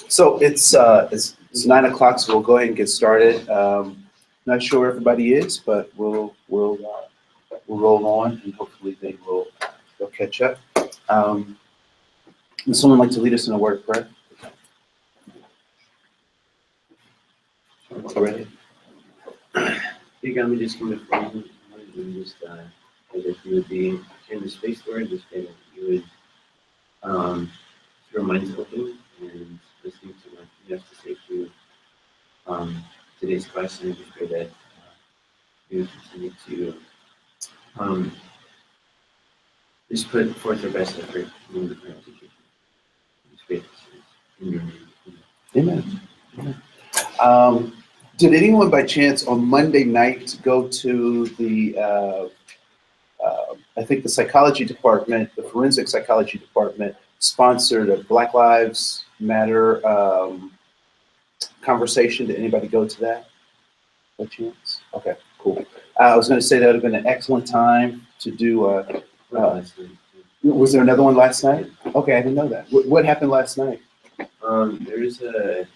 So it's 9 o'clock, so we'll go ahead and get started. Not sure where everybody is, but we'll roll on, and hopefully they'll catch up. Would someone like to lead us in a word of prayer? All right. Dear God, we just come before you, and we just that you would be in the space, Lord, just pray that you would keep our minds open and listening to what you have to say through today's class, and I just pray that you would continue to just put forth our best effort in the current education. Just pray this in your name. Amen. Did anyone by chance on Monday night go to the, I think the psychology department, the forensic psychology department sponsored a Black Lives Matter conversation? Did anybody go to that by chance? Okay, cool. I was going to say that would have been an excellent time to do. Was there another one last night? Okay, I didn't know that. What happened last night? There is a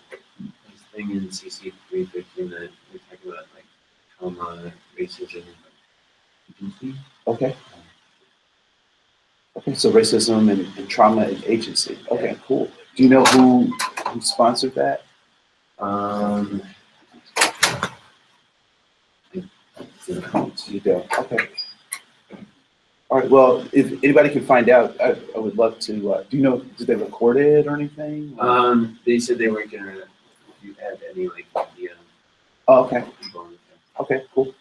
thing in CC 315 that we talk about like trauma, racism, agency. Okay. Okay, so racism and trauma and agency. Okay, cool. Do you know who sponsored that? You do. Okay. All right. Well, if anybody can find out, I would love to. Do you know? Did they record it or anything? They said they weren't gonna. If you had any like idea. Oh, okay. Okay, cool.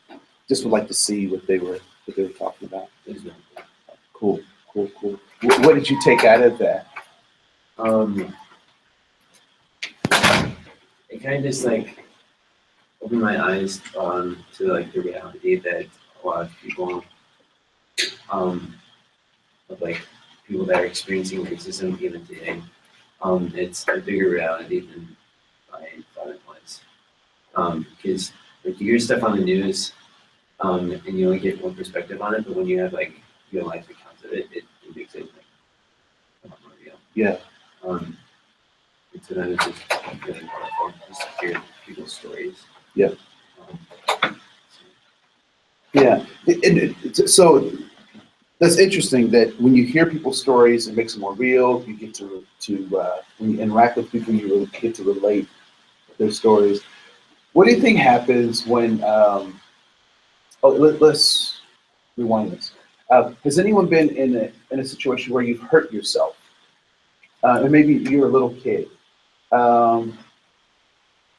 Just would like to see what they were talking about. Cool. What did you take out of that? It kind of just like opened my eyes to like the reality that a lot of people, of like people that are experiencing racism even today, it's a bigger reality than I thought it was. Because like you hear stuff on the news, and you only get one perspective on it, but when you have like real life accounts of it, it makes it like a lot more real. Yeah. And so that is just really powerful, just to hear people's stories. Yeah. Yeah. So that's interesting that when you hear people's stories, it makes them more real. You get to when you interact with people, you really get to relate their stories. What do you think happens when? Let's rewind this. Has anyone been in a situation where you've hurt yourself, and maybe you're a little kid?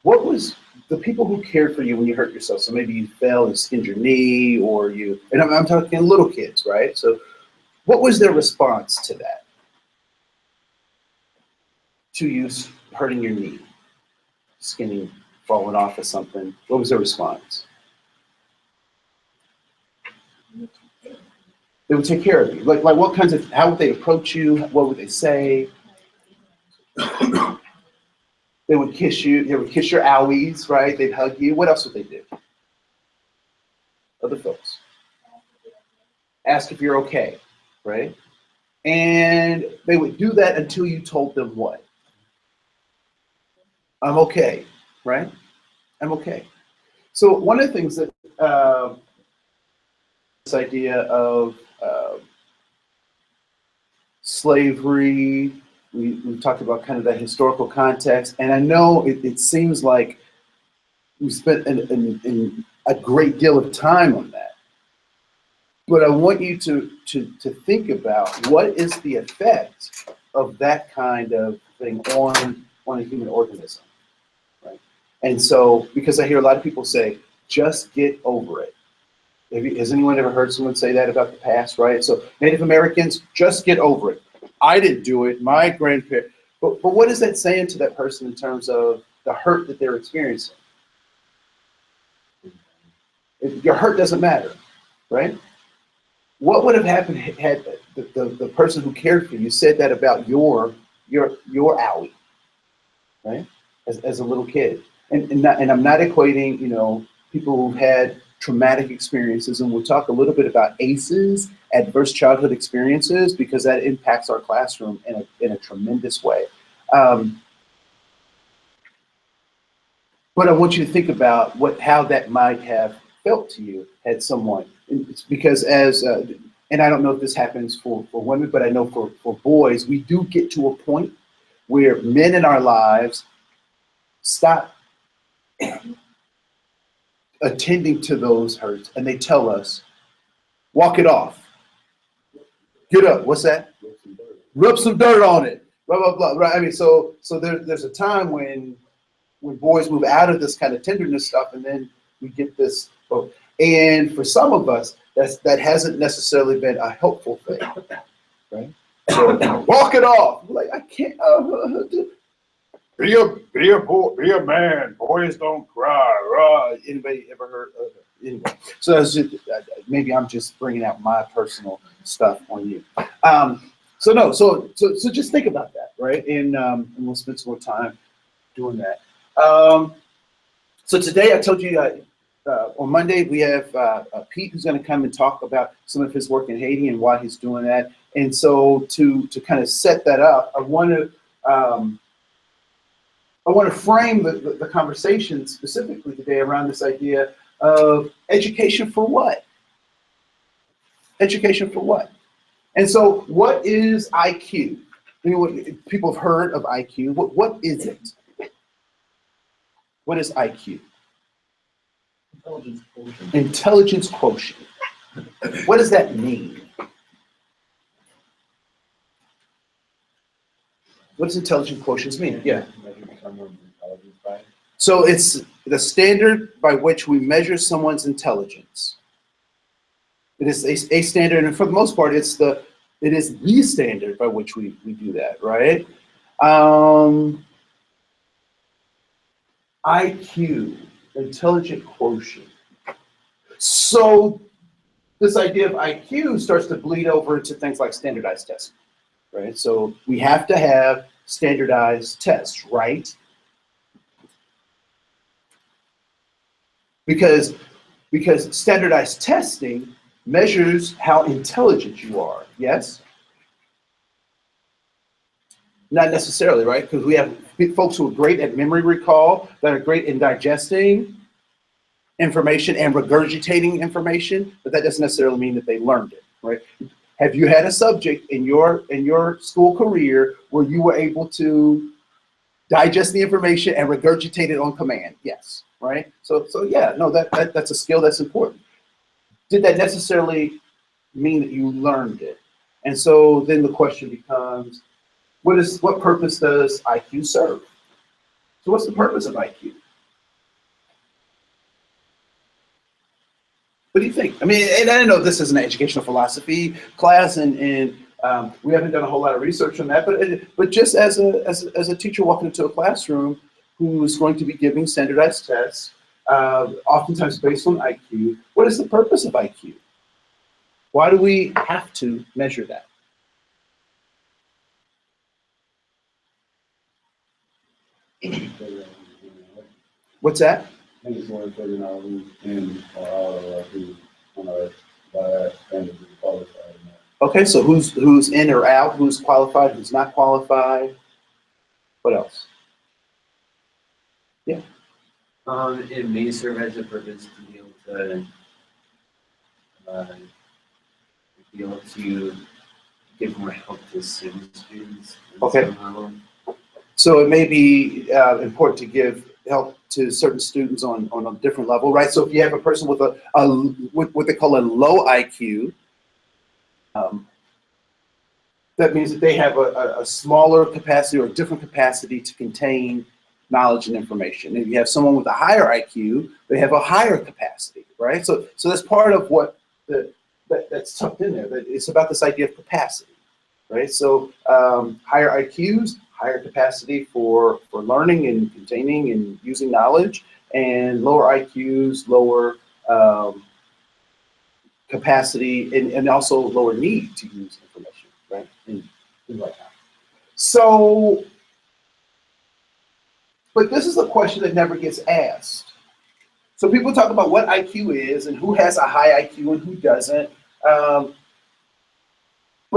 What was the people who cared for you when you hurt yourself? So maybe you fell and skinned your knee, or and I'm talking little kids, right? So what was their response to that? To you hurting your knee, skinning, falling off or something? What was their response? They would take care of you. Like what kinds of, how would they approach you? What would they say? They would kiss you. They would kiss your owies, right? They'd hug you. What else would they do? Other folks. Ask if you're okay, right? And they would do that until you told them what? I'm okay, right? I'm okay. So one of the things that this idea of slavery, we talked about kind of that historical context, and I know it seems like we spent a great deal of time on that. But I want you to think about what is the effect of that kind of thing on a human organism, right? And so, because I hear a lot of people say, just get over it. Has anyone ever heard someone say that about the past, right? So Native Americans, just get over it. I didn't do it, my grandparents. But what is that saying to that person in terms of the hurt that they're experiencing? Your hurt doesn't matter, right? What would have happened had the person who cared for you said that about your owie, right? As a little kid, and I'm not equating, people who've had traumatic experiences, and we'll talk a little bit about ACEs, adverse childhood experiences, because that impacts our classroom in a tremendous way. But I want you to think about how that might have felt to you had someone. It's because and I don't know if this happens for women, but I know for boys, we do get to a point where men in our lives stop attending to those hurts, and they tell us, walk it off. Get up. What's that? Rub some dirt on it. Blah, blah, blah. Right? I mean, so there's a time when boys move out of this kind of tenderness stuff, and then we get this. Oh, and for some of us, that hasn't necessarily been a helpful thing, right? So walk it off. Like, I can't. Be a boy, be a man. Boys don't cry. Anybody ever heard of it? Anyway, so that's just, maybe I'm just bringing out my personal stuff on you. So just think about that, right? And we'll spend some more time doing that. So today I told you on Monday we have Pete who's going to come and talk about some of his work in Haiti and why he's doing that. And so to kind of set that up, I want to frame the conversation specifically today around this idea of education for what? Education for what? And so what is IQ? People have heard of IQ. What is it? What is IQ? Intelligence quotient. Intelligence quotient. What does that mean? What does intelligence quotients mean? Yeah. So it's the standard by which we measure someone's intelligence. It is a standard, and for the most part, it is the standard by which we do that, right? IQ, intelligent quotient. So this idea of IQ starts to bleed over into things like standardized testing, right? So we have to have standardized tests, right? Because standardized testing measures how intelligent you are, yes? Not necessarily, right? Because we have folks who are great at memory recall, that are great in digesting information and regurgitating information, but that doesn't necessarily mean that they learned it, right? Have you had a subject in your school career where you were able to digest the information and regurgitate it on command? Yes, right? So yeah, no, that's a skill that's important. Did that necessarily mean that you learned it? And so then the question becomes, what purpose does IQ serve? So what's the purpose of IQ? What do you think? I mean, and I know this is an educational philosophy class, and we haven't done a whole lot of research on that, but just as a teacher walking into a classroom who is going to be giving standardized tests, oftentimes based on IQ, what is the purpose of IQ? Why do we have to measure that? What's that? I think it's more important now who's in or out or who's on our by standards is qualified. Okay, so who's in or out, who's qualified, who's not qualified. What else? Yeah. It may serve as a purpose to be able to give more help to certain students. Okay. So it may be important to give help to certain students on a different level, right? So if you have a person with what they call a low IQ, that means that they have a smaller capacity or a different capacity to contain knowledge and information. If you have someone with a higher IQ, they have a higher capacity, right? So that's part of what that's tucked in there. That it's about this idea of capacity, right? So higher IQs, higher capacity for learning and containing and using knowledge, and lower IQs, lower capacity and also lower need to use information, right? And things like that. So, but this is a question that never gets asked. So people talk about what IQ is and who has a high IQ and who doesn't. But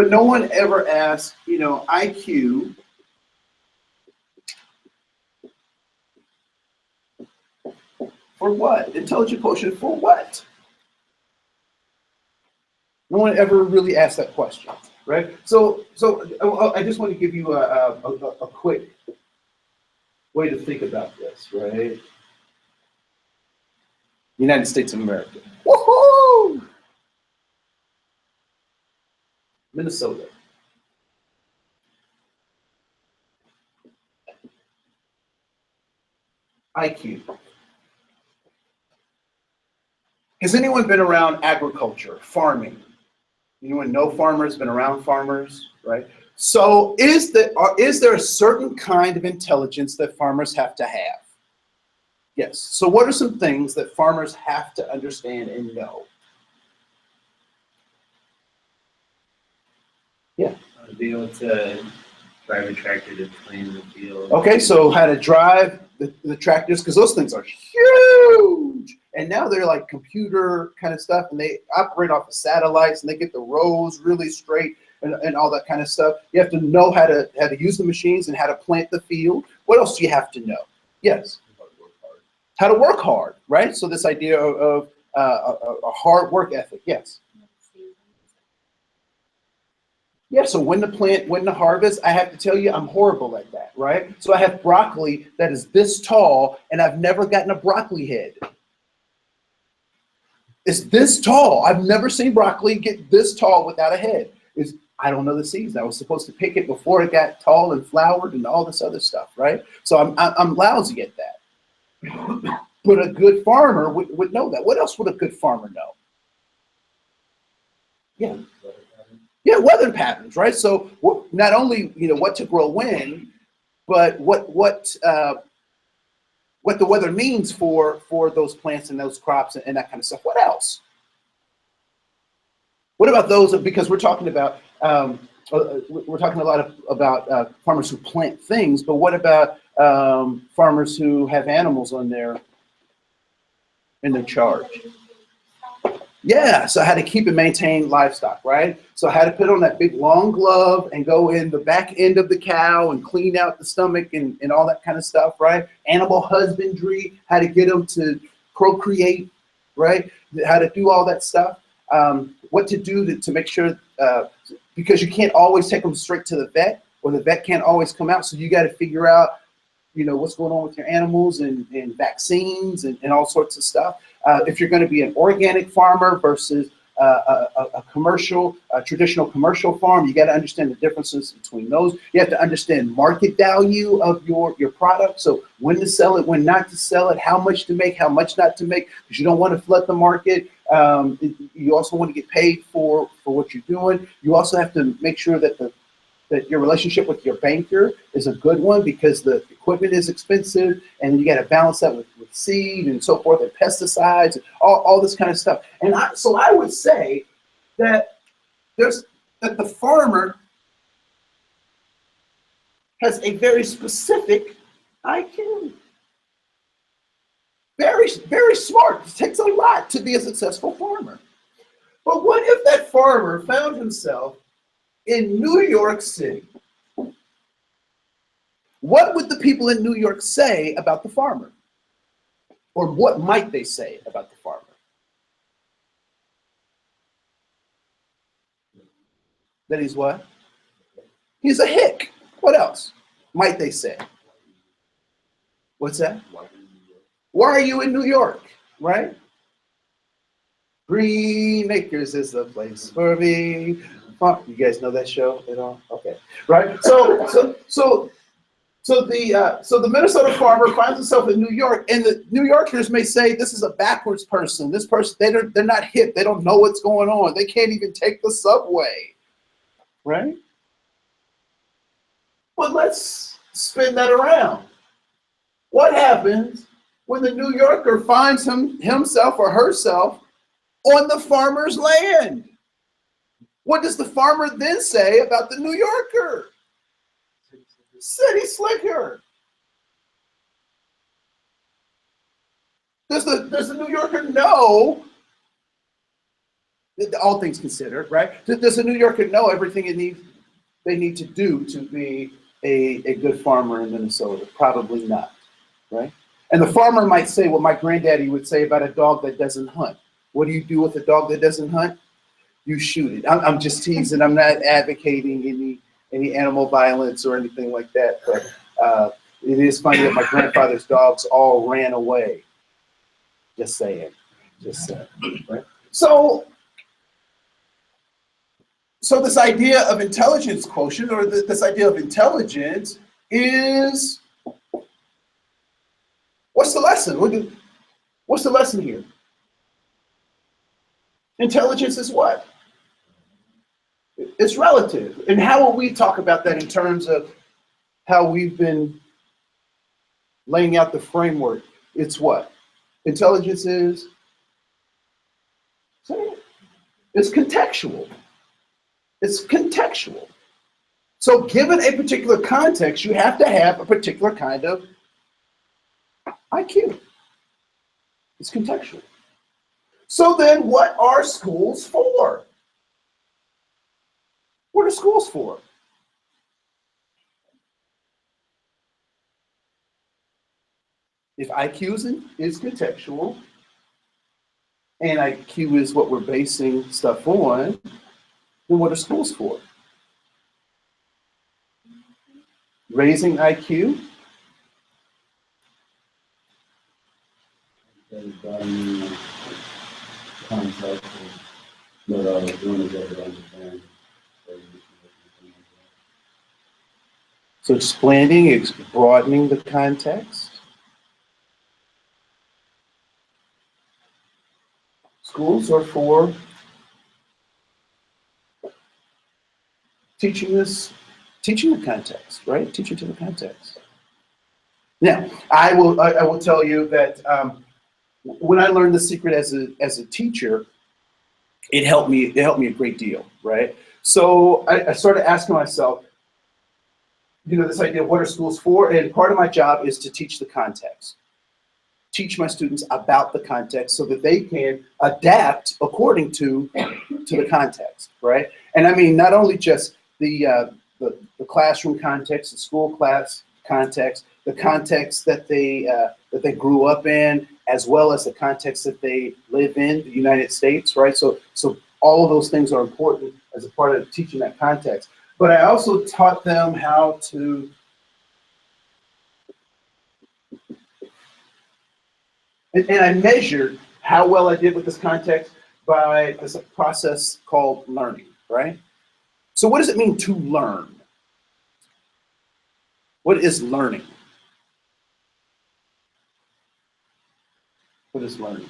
no one ever asks, IQ for what? Intelligent quotient for what? No one ever really asked that question, right? So I just want to give you a quick way to think about this, right? United States of America. Woohoo! Minnesota. IQ. Has anyone been around agriculture, farming? Anyone know farmers, been around farmers, right? So is there a certain kind of intelligence that farmers have to have? Yes. So what are some things that farmers have to understand and know? Yeah. Be able to drive a tractor to clean the field. Okay, so how to drive the tractors, because those things are huge. And now they're like computer kind of stuff, and they operate off of satellites, and they get the rows really straight and all that kind of stuff. You have to know how to use the machines and how to plant the field. What else do you have to know? Yes. How to work hard, right? So this idea of a hard work ethic, yes. Yeah, so when to plant, when to harvest, I have to tell you, I'm horrible at that, right? So I have broccoli that is this tall, and I've never gotten a broccoli head. It's this tall. I've never seen broccoli get this tall without a head. I don't know the season. I was supposed to pick it before it got tall and flowered and all this other stuff, right? So I'm lousy at that. But a good farmer would know that. What else would a good farmer know? Yeah. Yeah, weather patterns, right? So not only what to grow when, but what the weather means for those plants and those crops and that kind of stuff. What else? What about those? Because we're talking about we're talking a lot about farmers who plant things, but what about farmers who have animals in their charge? Yeah, so how to keep and maintain livestock, right? So how to put on that big long glove and go in the back end of the cow and clean out the stomach and all that kind of stuff, right? Animal husbandry, how to get them to procreate, right? How to do all that stuff. What to do to make sure, because you can't always take them straight to the vet, or the vet can't always come out, so you got to figure out what's going on with your animals and vaccines and all sorts of stuff. If you're going to be an organic farmer versus a traditional commercial farm, you got to understand the differences between those. You have to understand market value of your product. So when to sell it, when not to sell it, how much to make, how much not to make, because you don't want to flood the market. You also want to get paid for what you're doing. You also have to make sure that your relationship with your banker is a good one, because the equipment is expensive, and you got to balance that with seed and so forth, and pesticides, and all this kind of stuff. And so I would say that the farmer has a very specific IQ. Very, very smart. It takes a lot to be a successful farmer. But what if that farmer found himself in New York City? What would the people in New York say about the farmer? Or what might they say about the farmer? That he's what? He's a hick. What else might they say? What's that? Why are you in New York? Right? Green Acres is the place for me. You guys know that show at all? Okay, right. So the Minnesota farmer finds himself in New York, and the New Yorkers may say this is a backwards person. This person, they're not hip. They don't know what's going on. They can't even take the subway, right? But let's spin that around. What happens when the New Yorker finds himself or herself on the farmer's land? What does the farmer then say about the New Yorker? City slicker. Does the New Yorker know, all things considered, right? Does the New Yorker know everything they need to do to be a good farmer in Minnesota? Probably not, right? And the farmer might say what my granddaddy would say about a dog that doesn't hunt. What do you do with a dog that doesn't hunt? You shoot it. I'm just teasing. I'm not advocating any animal violence or anything like that. But it is funny that my grandfather's dogs all ran away. Just saying. Just saying. Right? So this idea of intelligence quotient, or this idea of intelligence, is what's the lesson? What's the lesson here? Intelligence is what? It's relative. And how will we talk about that in terms of how we've been laying out the framework? It's what? Intelligence is? It's contextual. It's contextual. So given a particular context, you have to have a particular kind of IQ. It's contextual. So then what are schools for? What are schools for? If IQ is contextual, and IQ is what we're basing stuff on, then what are schools for? Raising IQ? So expanding, broadening the context. Schools are for teaching the context, right? Teaching to the context. Now, I will tell you that when I learned The Secret as a teacher, it helped me a great deal, right? So I started asking myself, this idea of what are schools for? And part of my job is to teach the context. Teach my students about the context so that they can adapt according to the context, right? And I mean, not only just the classroom context, the school class context, the context that they grew up in, as well as the context that they live in, the United States, right? So all of those things are important as a part of teaching that context. But I also taught them how to and I measured how well I did with this context by this process called learning, right? So what does it mean to learn? What is learning? What is learning?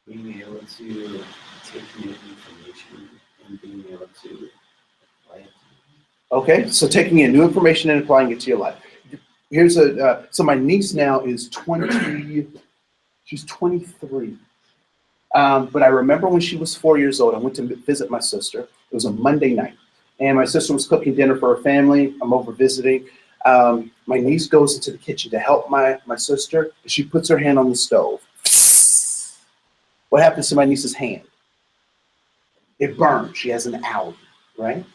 Being able to take new information and being able to apply it. Okay, so taking in new information and applying it to your life. Here's so my niece now is 20, she's 23. But I remember when she was 4 years old, I went to visit my sister. It was a Monday night. And my sister was cooking dinner for her family. I'm over visiting. My niece goes into the kitchen to help my sister. And she puts her hand on the stove. What happens to my niece's hand? It burns. She has an allergy, right?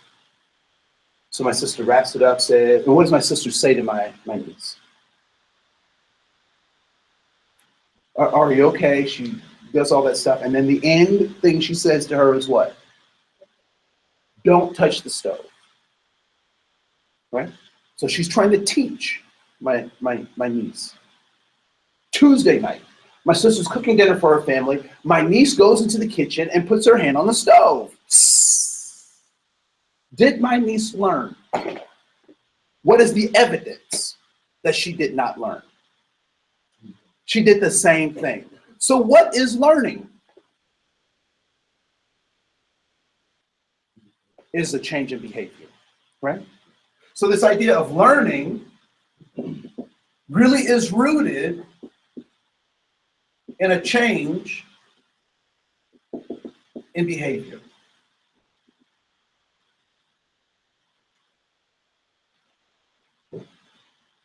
So my sister wraps it up, says, and what does my sister say to my niece? Are you okay? She does all that stuff. And then the end thing she says to her is what? Don't touch the stove. Right? So she's trying to teach my niece. Tuesday night, my sister's cooking dinner for her family. My niece goes into the kitchen and puts her hand on the stove. Did my niece learn? What is the evidence that she did not learn? She did the same thing. So what is learning? Is a change in behavior, right? So this idea of learning really is rooted in a change in behavior.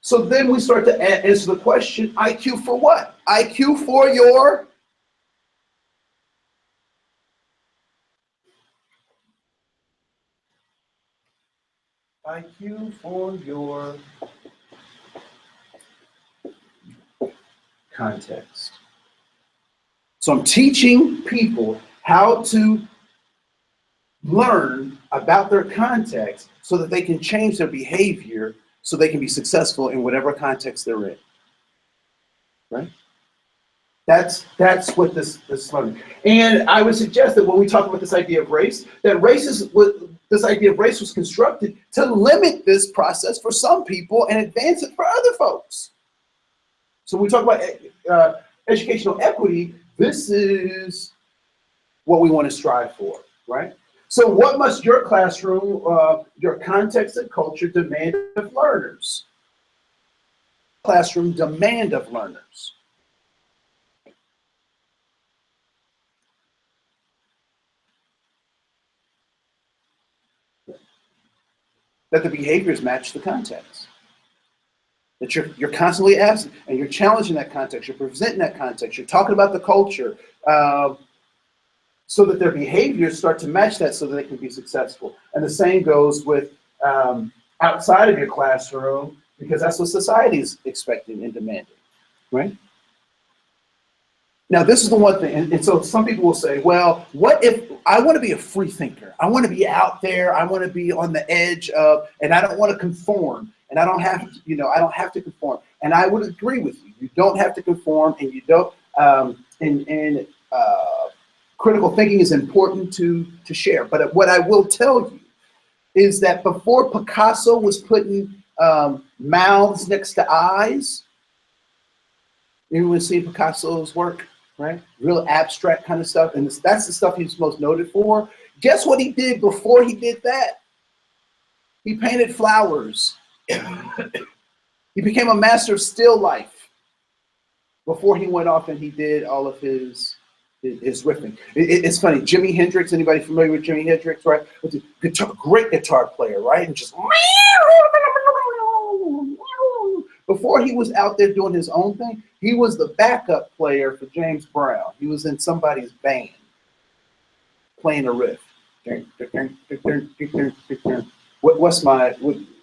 So then we start to answer the question, IQ for what? IQ for your IQ for your context. So I'm teaching people how to learn about their context so that they can change their behavior so they can be successful in whatever context they're in. Right? That's what this learning. And I would suggest that when we talk about this idea of race, that this idea of race was constructed to limit this process for some people and advance it for other folks. So when we talk about educational equity, this is what we want to strive for, right? So what must your classroom, your context and culture demand of learners? Classroom demand of learners. That the behaviors match the context. That you're constantly asking, and you're challenging that context, you're presenting that context, you're talking about the culture, so that their behaviors start to match that so that they can be successful. And the same goes with outside of your classroom, because that's what society is expecting and demanding, right? Now, this is the one thing, and so some people will say, well, what if I want to be a free thinker? I want to be out there, I want to be on the edge of, and I don't want to conform, and I don't have to, I don't have to conform. And I would agree with you. You don't have to conform, and you don't, critical thinking is important to share. But what I will tell you is that before Picasso was putting mouths next to eyes, anyone seen Picasso's work, right? Real abstract kind of stuff. And that's the stuff he's most noted for. Guess what he did before he did that? He painted flowers. He became a master of still life before he went off and he did all of his riffing. It's funny, Jimi Hendrix, anybody familiar with Jimi Hendrix, right? Guitar, great guitar player, right? And just before he was out there doing his own thing, he was the backup player for James Brown. He was in somebody's band playing a riff.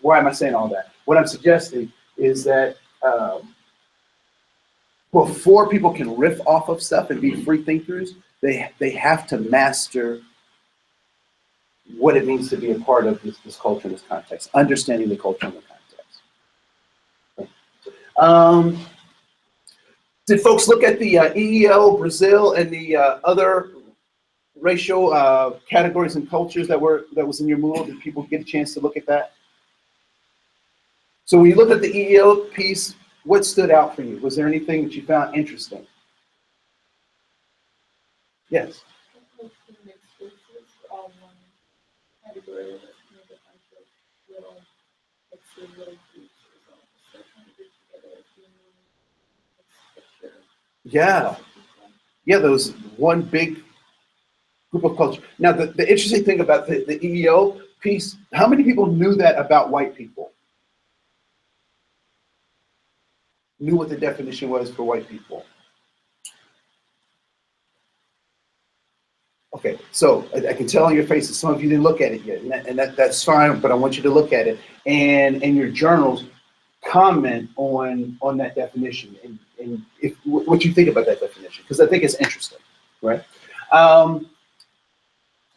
Why am I saying all that? What I'm suggesting is that before people can riff off of stuff and be free thinkers, they have to master what it means to be a part of this culture, this context, understanding the culture and the context. Did folks look at the EEO, Brazil, and the other racial categories and cultures that was in your Moodle? Did people get a chance to look at that? So when you look at the EEO piece, what stood out for you? Was there anything that you found interesting? Yes. Yeah. Yeah, there was one big group of culture. Now, the interesting thing about the EEO piece, how many people knew that about white people? Knew what the definition was for white people? Okay, so I can tell on your faces, some of you didn't look at it yet, and that's fine, but I want you to look at it. And in your journals, comment on that definition and if what you think about that definition, because I think it's interesting, right?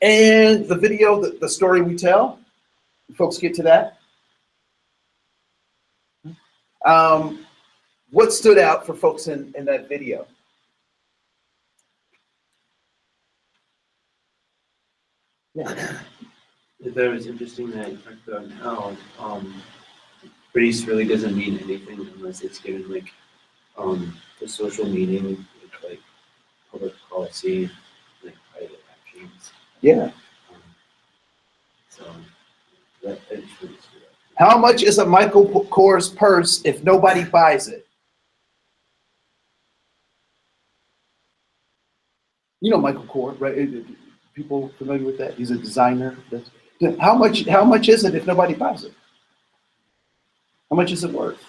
And the video, the story we tell, folks get to that. What stood out for folks in that video? Yeah. I thought it was interesting that you talked about how race really doesn't mean anything unless it's given like the social meaning with like public policy, like private actions. Yeah. So that just really stood out. How much is a Michael Kors purse if nobody buys it? You know Michael Kors, right? People familiar with that? He's a designer. How much is it if nobody buys it? How much is it worth?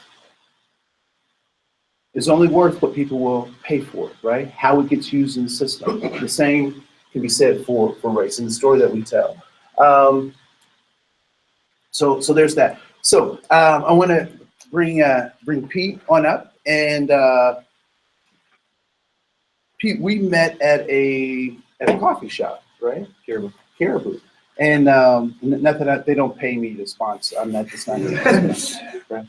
It's only worth what people will pay for it, right? How it gets used in the system. The same can be said for race in the story that we tell. So there's that. So I want to bring Pete on up, and Pete, we met at a coffee shop, right? Caribou. And not that they don't pay me to sponsor. I'm not just not right?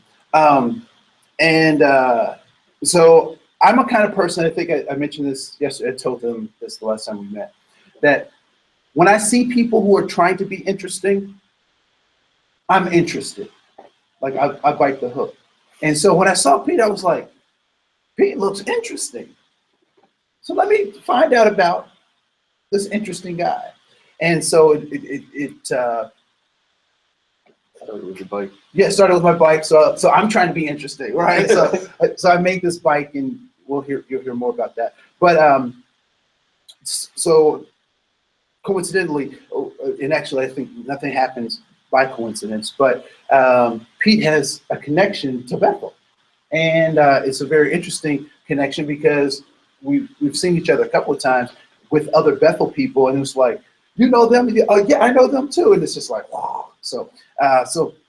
So I'm a kind of person. I think I mentioned this yesterday. I told them this the last time we met. That when I see people who are trying to be interesting, I'm interested. Like I bite the hook. And so when I saw Pete, I was like, Pete looks interesting. So let me find out about this interesting guy. And so it started with your bike. Yeah, it started with my bike. So I'm trying to be interesting, right? So I made this bike, and you'll hear more about that. But so coincidentally, and actually I think nothing happens by coincidence, but Pete has a connection to Bethel, and it's a very interesting connection because we've seen each other a couple of times with other Bethel people, and it was like, you know them? Oh yeah, I know them too, and it's just like, wow. So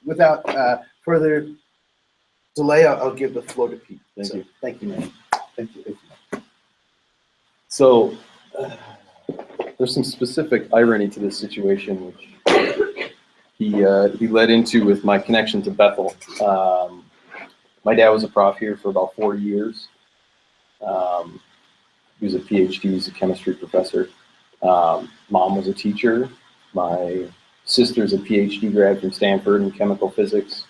without further delay, I'll give the floor to Pete. Thank you. Thank you, man. Thank you. So there's some specific irony to this situation, which he led into with my connection to Bethel. My dad was a prof here for about 4 years. He was a PhD, he's a chemistry professor. Mom was a teacher. My sister's a PhD grad from Stanford in chemical physics.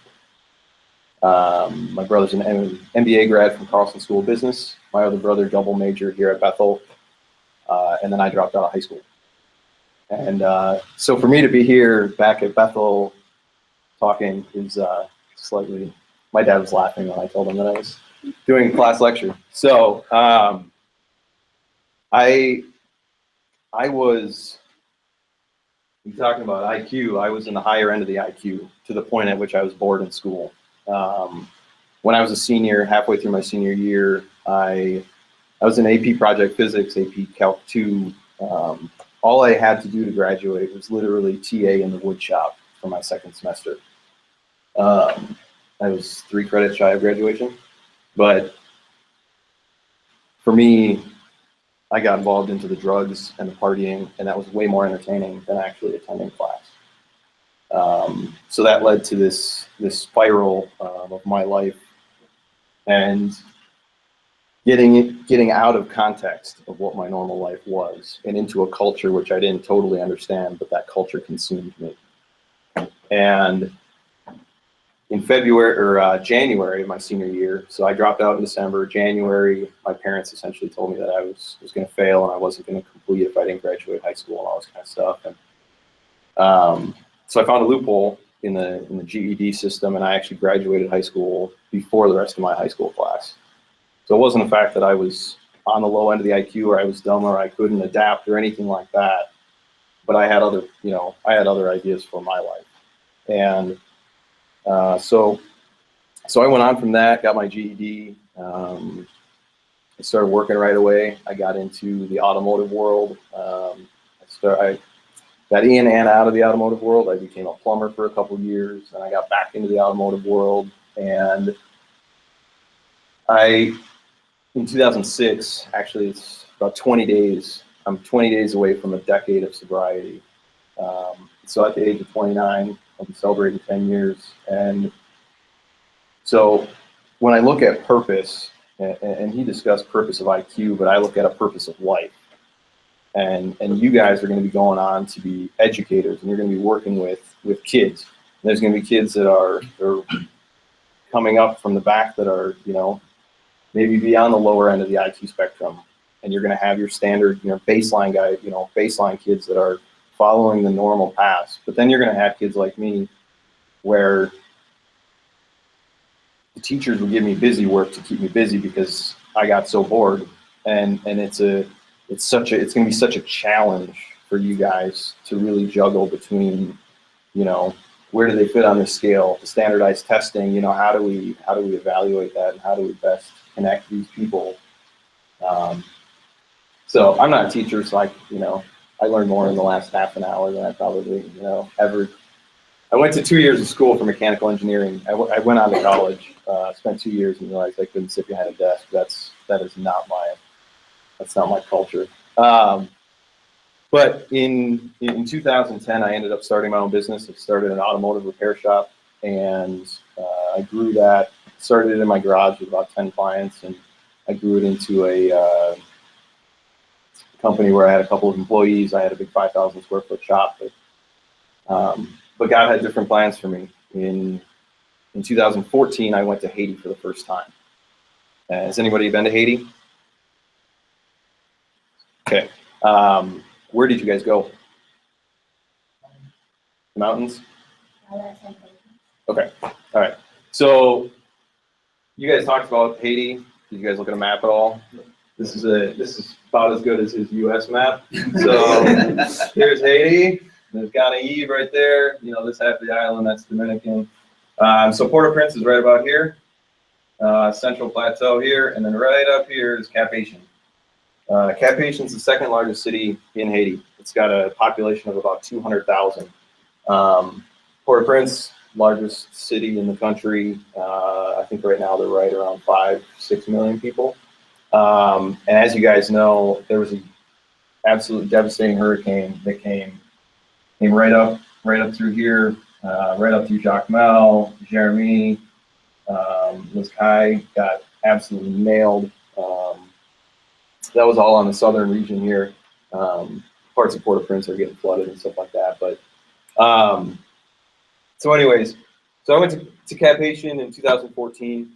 My brother's an MBA grad from Carlson School of Business. My other brother double majored here at Bethel. And then I dropped out of high school. And so for me to be here back at Bethel talking is slightly, my dad was laughing when I told him that I was doing a class lecture. So I was, you're talking about IQ, I was in the higher end of the IQ to the point at which I was bored in school. When I was a senior, halfway through my senior year, I was in AP Project Physics, AP Calc 2. All I had to do to graduate was literally TA in the wood shop for my second semester. I was 3 credits shy of graduation, but for me, I got involved into the drugs and the partying, and that was way more entertaining than actually attending class. So that led to this spiral of my life and getting out of context of what my normal life was and into a culture which I didn't totally understand, but that culture consumed me. And in February or January of my senior year, so I dropped out in December. January, my parents essentially told me that I was going to fail and I wasn't going to complete if I didn't graduate high school and all this kind of stuff. And so I found a loophole in the GED system, and I actually graduated high school before the rest of my high school class. So it wasn't the fact that I was on the low end of the IQ or I was dumb or I couldn't adapt or anything like that, but I had other ideas for my life. And so I went on from that, got my GED. I started working right away. I got into the automotive world. I got in and out of the automotive world. I became a plumber for a couple years, and I got back into the automotive world. And I in 2006, actually, it's about 20 days. I'm 20 days away from a decade of sobriety. So at the age of 29, I'll be celebrating 10 years. And so when I look at purpose, and he discussed purpose of IQ, but I look at a purpose of life. And you guys are going to be going on to be educators, and you're going to be working with kids. And there's going to be kids that are coming up from the back that are, you know, maybe beyond the lower end of the IQ spectrum. And you're going to have your standard, you know, baseline guy, you know, baseline kids that are following the normal paths. But then you're going to have kids like me where the teachers would give me busy work to keep me busy because I got so bored. And it's going to be such a challenge for you guys to really juggle between, you know, where do they fit on the scale, the standardized testing, you know, how do we evaluate that, and how do we best connect these people? So I'm not a teacher, so I learned more in the last half an hour than I probably, you know, ever. I went to 2 years of school for mechanical engineering. I went on to college, spent 2 years, and realized I couldn't sit behind a desk. That is not my culture. But in 2010, I ended up starting my own business. I started an automotive repair shop, and I grew that. Started it in my garage with about 10 clients, and I grew it into a company where I had a couple of employees. I had a big 5,000 square foot shop, but God had different plans for me. In 2014, I went to Haiti for the first time. Has anybody been to Haiti? Okay. Where did you guys go? The mountains? Okay. All right. So you guys talked about Haiti. Did you guys look at a map at all? This is about as good as his U.S. map. So here's Haiti. There's Ghana right there. You know, this half of the island, that's Dominican. So Port-au-Prince is right about here. Central Plateau here, and then right up here is Cap-Haïtien. Cap-Haïtien is the second largest city in Haiti. It's got a population of about 200,000. Port-au-Prince, largest city in the country. I think right now they're right around 5-6 million people. And as you guys know, there was an absolutely devastating hurricane that came right up through here, right up through Jacmel, Jeremy, Liskai got absolutely nailed. That was all on the southern region here. Parts of Port-au-Prince are getting flooded and stuff like that. But so anyways, so I went to Cap-Haïtien in 2014,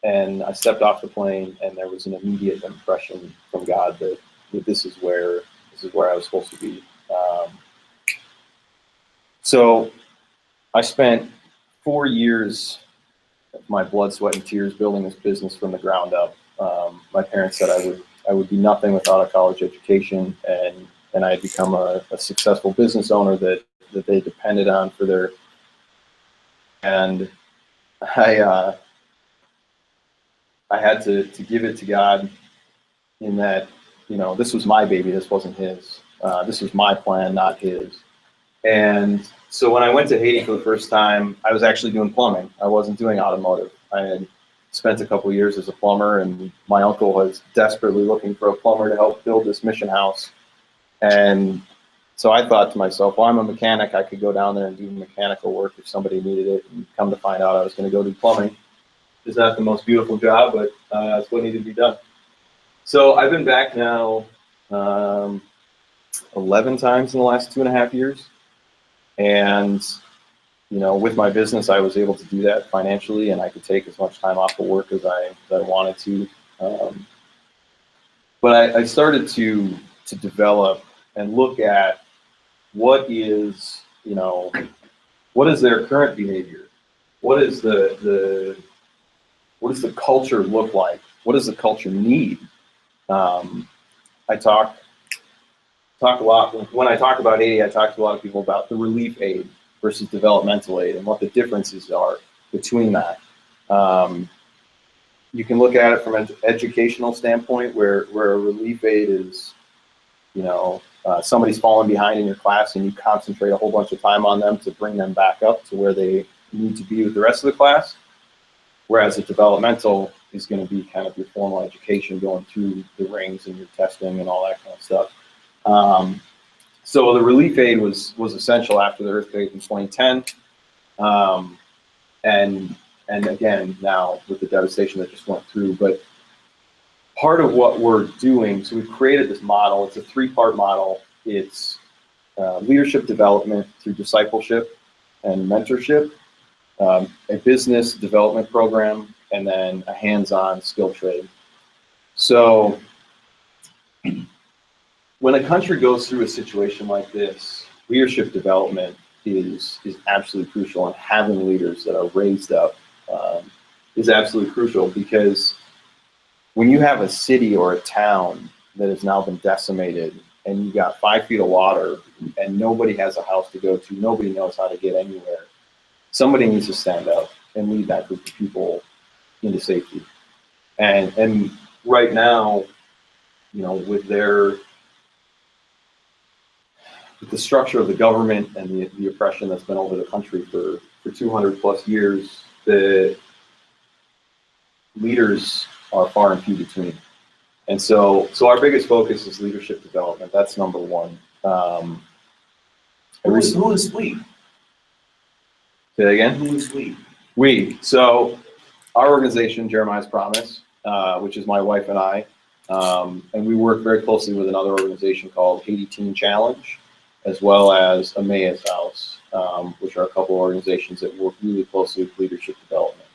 and I stepped off the plane, and there was an immediate impression from God that this is where I was supposed to be. So I spent 4 years of my blood, sweat, and tears building this business from the ground up. My parents said I would be nothing without a college education, and I had become a successful business owner that they depended on for their. And I had to give it to God in that, you know, this was my baby, this wasn't his. This was my plan, not his. And so when I went to Haiti for the first time, I was actually doing plumbing. I wasn't doing automotive. I had spent a couple of years as a plumber, and my uncle was desperately looking for a plumber to help build this mission house. And so I thought to myself, well, I'm a mechanic. I could go down there and do mechanical work if somebody needed it. And come to find out I was going to go do plumbing. It's not the most beautiful job, but it's what needed to be done. So I've been back now 11 times in the last 2.5 years. And, you know, with my business, I was able to do that financially, and I could take as much time off of work as I wanted to. But I started to develop and look at what is their current behavior? What is the culture look like? What does the culture need? I talk a lot, when I talk about aid, I talk to a lot of people about the relief aid versus developmental aid and what the differences are between that. You can look at it from an educational standpoint where a relief aid is, you know, somebody's fallen behind in your class and you concentrate a whole bunch of time on them to bring them back up to where they need to be with the rest of the class. Whereas a developmental is going to be kind of your formal education, going through the rings and your testing and all that kind of stuff. So the relief aid was essential after the earthquake in 2010. And again, now with the devastation that just went through, but part of what we're doing, so we've created this model. It's a 3-part model. It's leadership development through discipleship and mentorship, a business development program, and then a hands-on skill trade. So when a country goes through a situation like this, leadership development is absolutely crucial, and having leaders that are raised up is absolutely crucial, because when you have a city or a town that has now been decimated and you got 5 feet of water and nobody has a house to go to, nobody knows how to get anywhere, somebody needs to stand up and lead that group of people into safety. And right now, you know, with the structure of the government and the oppression that's been over the country for 200 plus years, the leaders are far and few between. And so our biggest focus is leadership development. That's number one. Who is we? Say that again? Who is we? We. So our organization, Jeremiah's Promise, which is my wife and I, and we work very closely with another organization called Haiti Teen Challenge, as well as Emmaus House, which are a couple of organizations that work really closely with leadership development.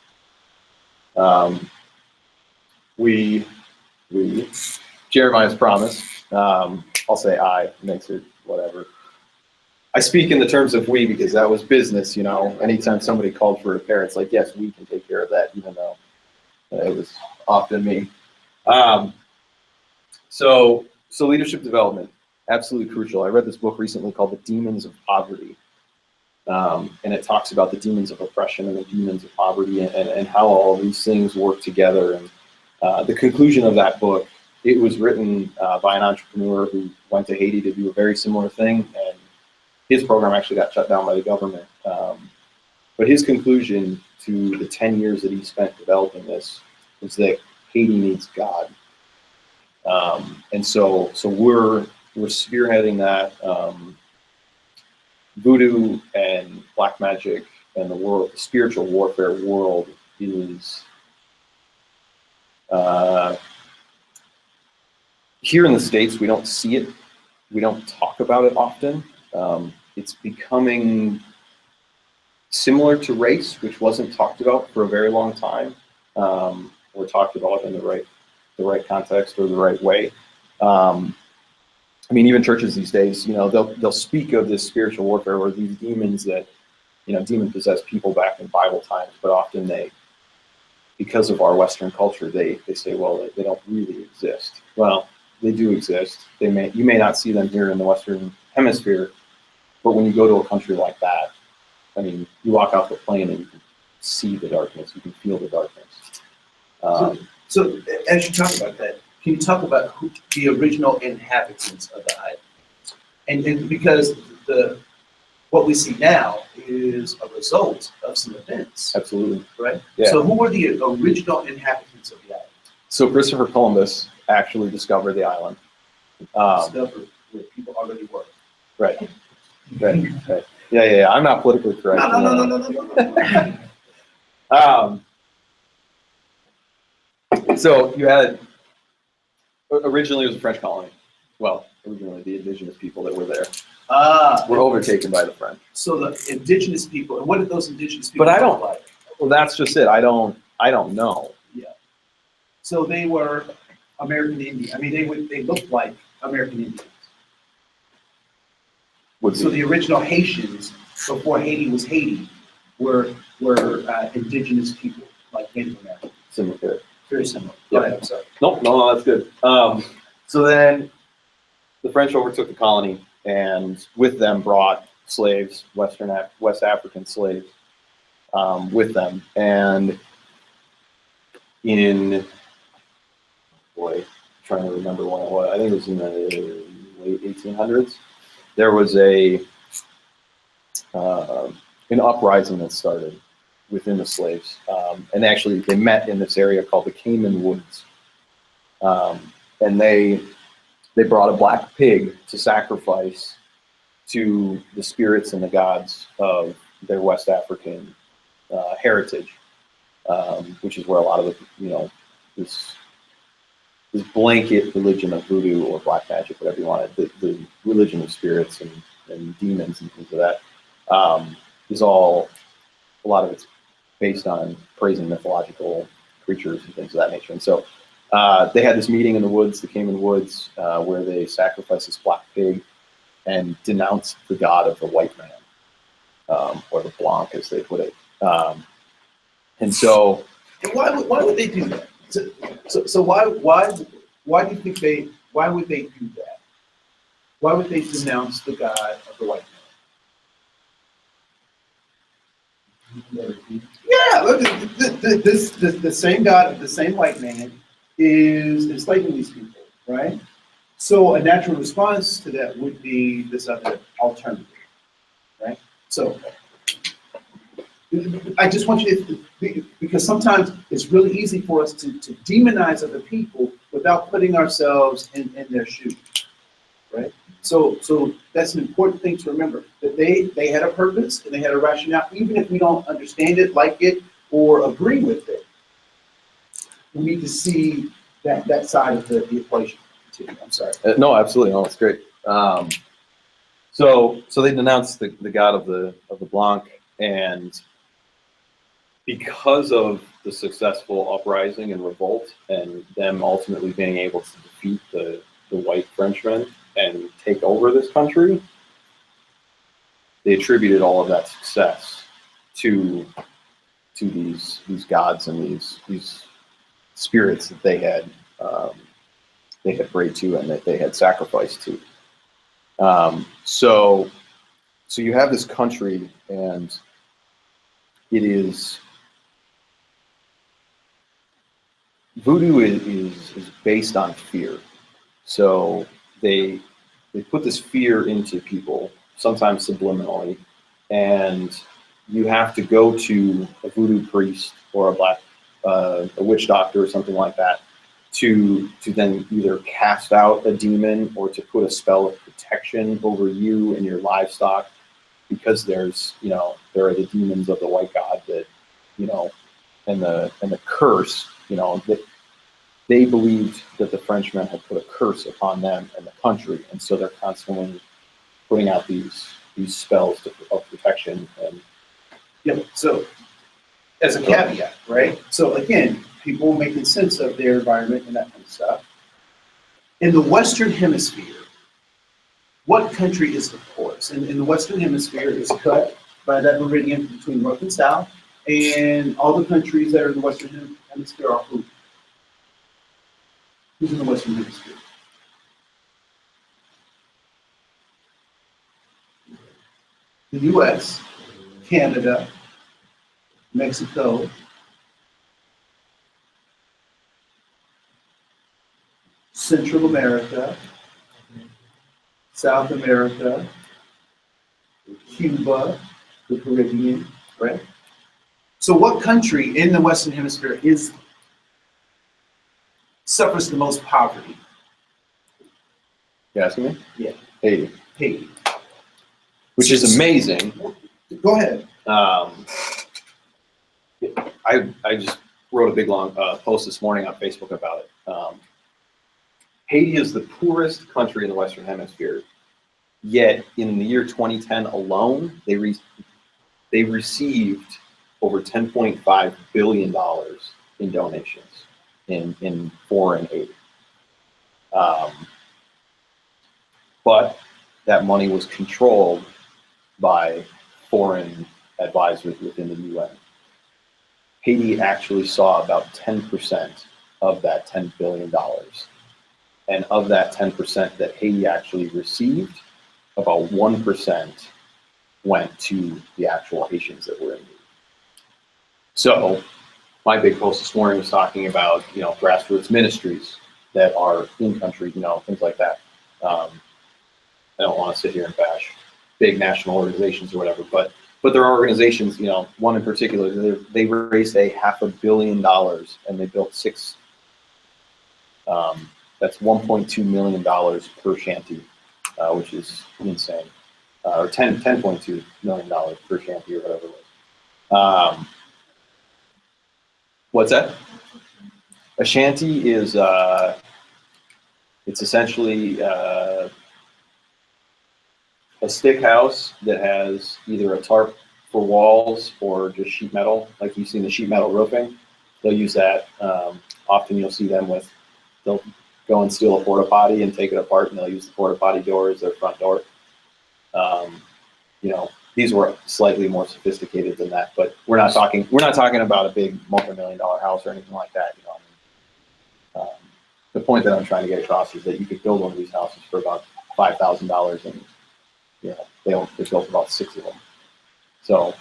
We, Jeremiah's Promise, I'll say I, makes it whatever. I speak in the terms of we because that was business, you know. Anytime somebody called for repair, it's like, yes, we can take care of that, even though it was often me. So leadership development, absolutely crucial. I read this book recently called The Demons of Poverty. And it talks about the demons of oppression and the demons of poverty, and how all these things work together. And the conclusion of that book, it was written by an entrepreneur who went to Haiti to do a very similar thing, and his program actually got shut down by the government. But his conclusion to the 10 years that he spent developing this was that Haiti needs God. And so we're spearheading that. Voodoo and black magic and the spiritual warfare world is here in the States. We don't see it. We don't talk about it often. It's becoming similar to race, which wasn't talked about for a very long time, or talked about in the right context or the right way. I mean, even churches these days, you know, they'll speak of this spiritual warfare or these demons that, you know, demon-possessed people back in Bible times, but often because of our Western culture, they say, well, they don't really exist. Well, they do exist. You may not see them here in the Western Hemisphere, but when you go to a country like that, I mean, you walk off the plane and you can see the darkness, you can feel the darkness. So as you talk about that, can you talk about the original inhabitants of the island? And because what we see now is a result of some events. Absolutely. Right? Yeah. So who were the original inhabitants of the island? So Christopher Columbus actually discovered the island. Discovered where people already were. Right. Yeah. I'm not politically correct. No. So you had, originally it was a French colony. Well, originally the indigenous people that were there were overtaken by the French. So the indigenous people, and what did those indigenous people look like? Well, that's just it. I don't know. Yeah. So they were American Indian. I mean, they looked like American Indians. So the original Haitians, before Haiti was Haiti, were indigenous people, like Native Americans. Similar. Very similar. Yeah. Go ahead, I'm sorry. No, that's good. So then the French overtook the colony, and with them brought slaves, West African slaves, with them. And trying to remember when it was, I think it was in the late 1800s, there was an uprising that started. within the slaves. And actually, they met in this area called the Cayman Woods. And they brought a black pig to sacrifice to the spirits and the gods of their West African heritage, which is where a lot of the, this blanket religion of voodoo or black magic, whatever you want, the religion of spirits and demons and things of that, is all, a lot of it's based on praising mythological creatures and things of that nature. And so they had this meeting in the woods, the Cayman Woods, where they sacrificed this black pig and denounced the god of the white man, or the Blanc, as they put it. And so, Why would they do that? So why do you think why would they do that? Why would they denounce the god of the white man? Yeah, look, the same god, the same white man is enslaving these people, right? So a natural response to that would be this other alternative, right? So I just want you to, because sometimes it's really easy for us to demonize other people without putting ourselves in their shoes, right? So that's an important thing to remember, that they had a purpose and they had a rationale, even if we don't understand it, like it, or agree with it. We need to see that side of the equation. I'm sorry. no, absolutely, no, it's great. So they denounced the god of the Blanc, and because of the successful uprising and revolt, and them ultimately being able to defeat the white Frenchmen and take over this country, they attributed all of that success to these gods and these spirits that they had prayed to and that they had sacrificed to. So you have this country, and it is, voodoo is based on fear. So they put this fear into people, sometimes subliminally, and you have to go to a voodoo priest or a witch doctor or something like that to then either cast out a demon or to put a spell of protection over you and your livestock, because there are the demons of the white god that, and the curse, that they believed that the Frenchmen had put a curse upon them and the country, and so they're constantly putting out these spells of protection. And yeah, so as a caveat, right? So again, people making sense of their environment and that kind of stuff. In the Western Hemisphere, what country is the poorest? In the Western Hemisphere is cut by that meridian between North and South, and all the countries that are in the Western Hemisphere are who? Who's in the Western Hemisphere? The US, Canada, Mexico, Central America, South America, Cuba, the Caribbean, right? So what country in the Western Hemisphere suffers the most poverty? you asking me? Yeah. Haiti, Haiti. which is amazing. Go ahead. I just wrote a big long post this morning on Facebook about it. Haiti is the poorest country in the Western Hemisphere, yet in the year 2010 alone, they received over $10.5 billion in donations in foreign aid. But that money was controlled by foreign advisors within the UN. Haiti actually saw about 10% of that $10 billion. And of that 10% that Haiti actually received, about 1% went to the actual Haitians that were in need. So my big post this morning was talking about, grassroots ministries that are in country, things like that. I don't want to sit here and bash big national organizations or whatever, but but there are organizations, one in particular, they raised $500 million and they built six. That's $1.2 million per shanty, which is insane, or $10.2 million per shanty or whatever it was. What's that? A shanty is it's essentially a stick house that has either a tarp for walls or just sheet metal, like you see in the sheet metal roofing. They'll use that. Often you'll see them they'll go and steal a porta potty and take it apart, and they'll use the porta potty door as their front door. These were slightly more sophisticated than that, but we're not talking about a big multi-million-dollar house or anything like that. The point that I'm trying to get across is that you could build one of these houses for about $5,000, and they built about 6 of them. So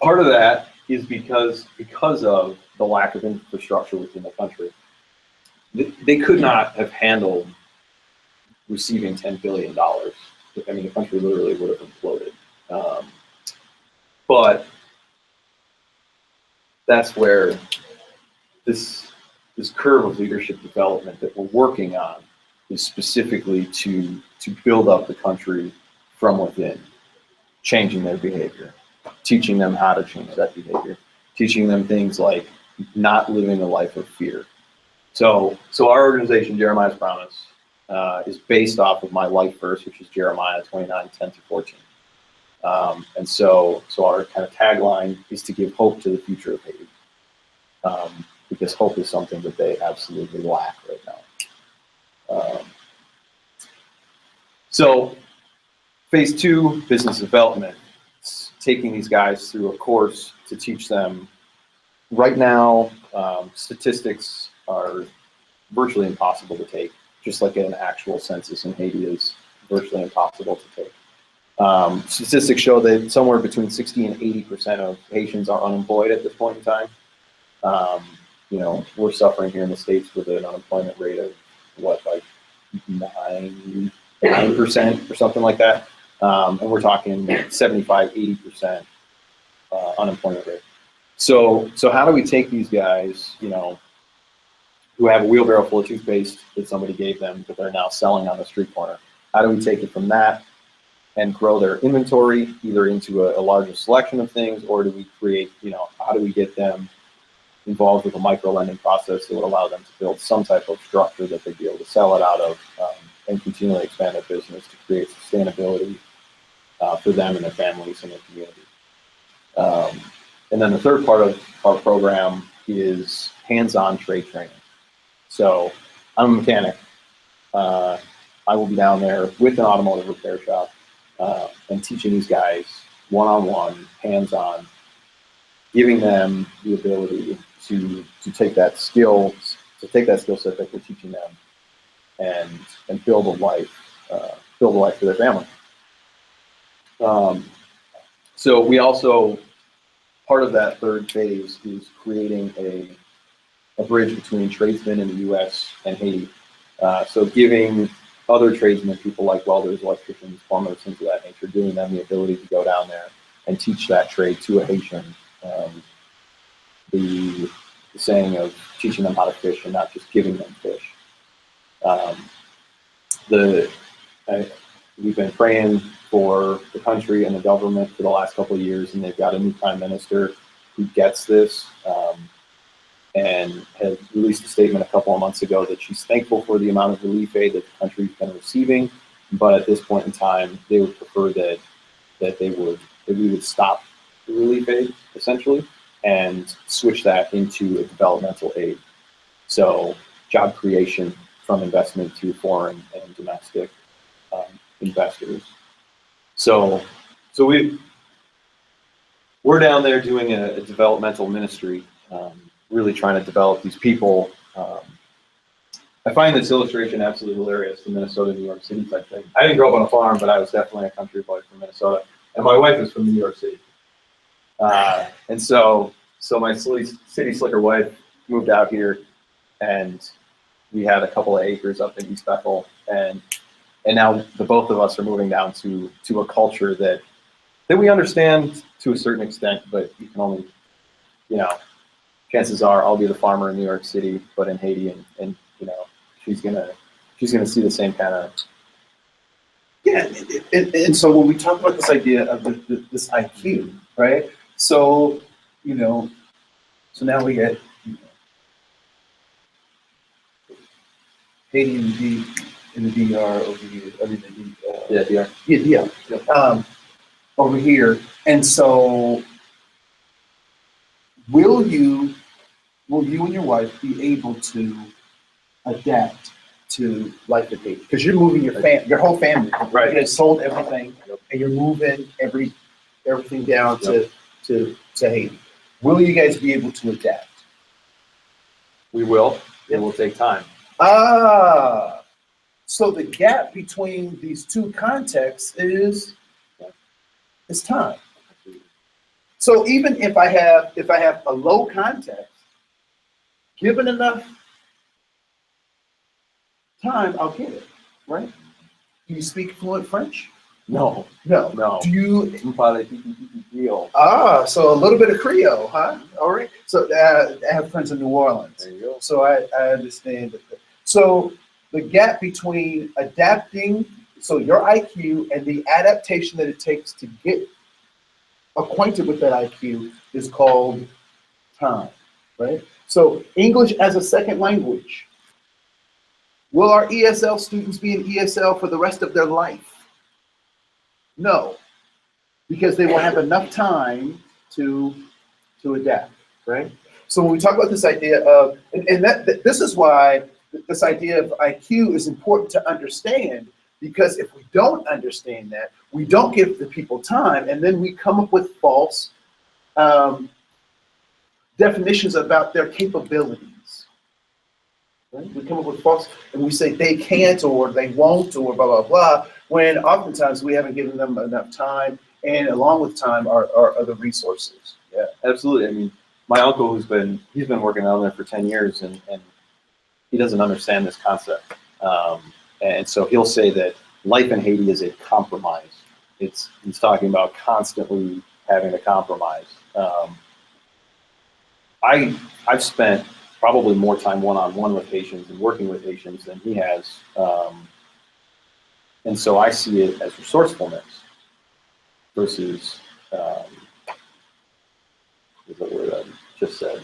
part of that is because of the lack of infrastructure within the country. They could not have handled receiving $10 billion. I mean, the country literally would have imploded. But that's where this curve of leadership development that we're working on is specifically to build up the country from within, changing their behavior, teaching them how to change that behavior, teaching them things like not living a life of fear. So our organization, Jeremiah's Promise, is based off of my life verse, which is Jeremiah 29:10-14. And so our kind of tagline is to give hope to the future of Haiti, because hope is something that they absolutely lack right now. So phase 2, business development, it's taking these guys through a course to teach them. Right now, statistics are virtually impossible to take, just like an actual census in Haiti is virtually impossible to take. Statistics show that somewhere between 60 and 80% of Haitians are unemployed at this point in time. We're suffering here in the States with an unemployment rate of like 9% or something like that. And we're talking 75, 80% unemployment rate. So how do we take these guys, who have a wheelbarrow full of toothpaste that somebody gave them that they're now selling on the street corner? How do we take it from that and grow their inventory either into a larger selection of things, or do we create, how do we get them involved with a micro lending process that would allow them to build some type of structure that they'd be able to sell it out of, and continually expand their business to create sustainability for them and their families and their community. And then the third part of our program is hands-on trade training. So I'm a mechanic. I will be down there with an automotive repair shop and teaching these guys one-on-one, hands-on, giving them the ability to take that skill set that we're teaching them and build a life for their family. So we also, part of that third phase is creating a bridge between tradesmen in the U.S. and Haiti. So giving other tradesmen, people like welders, electricians, plumbers, things of that nature, giving them the ability to go down there and teach that trade to a Haitian. The saying of teaching them how to fish and not just giving them fish. We've been praying for the country and the government for the last couple of years, and they've got a new prime minister who gets this, and has released a statement a couple of months ago that she's thankful for the amount of relief aid that the country's been receiving, but at this point in time, they would prefer that we would stop the relief aid essentially and switch that into a developmental aid. So job creation from investment to foreign and domestic investors. So we're down there doing a developmental ministry, really trying to develop these people. I find this illustration absolutely hilarious, the Minnesota, New York City type thing. I didn't grow up on a farm, but I was definitely a country boy from Minnesota, and my wife is from New York City. And so my city slicker wife moved out here, and we had a couple of acres up in East Bethel, and And now the both of us are moving down to a culture that we understand to a certain extent, but you can only, you know, chances are I'll be the farmer in New York City, but in Haiti, and you know, she's gonna see the same kind of. Yeah, and so when we talk about this idea of this IQ, right? So, you know, so now we get Haiti in the DR over here. I mean, Yeah, DR. Yeah, over here. And so, will you and your wife be able to adapt to life in Haiti? Because you're moving your whole family. Right. You guys sold everything, and you're moving everything down to Haiti. Will you guys be able to adapt? We will. It will take time. So the gap between these two contexts is time. So even if I have a low context, given enough time, I'll get it, right? Do you speak fluent French? No. No. No. Do you? So a little bit of Creole, huh? All right. So I have friends in New Orleans. There you go. So I understand that. So the gap between adapting, so your IQ and the adaptation that it takes to get acquainted with that IQ is called time, right? So English as a second language. Will our ESL students be in ESL for the rest of their life? No, because they will have enough time to adapt, right? So when we talk about this idea of, and this is why this idea of IQ is important to understand, because if we don't understand that, we don't give the people time, and then we come up with false definitions about their capabilities. Right? We come up with false, and we say they can't or they won't or blah, blah, blah, when oftentimes we haven't given them enough time, and along with time are other resources. Yeah, absolutely. I mean, my uncle he's been working down there for 10 years and he doesn't understand this concept. And so he'll say that life in Haiti is a compromise. He's talking about constantly having to compromise. I've spent probably more time one-on-one with Haitians and working with Haitians than he has. And so I see it as resourcefulness versus is the word I just said.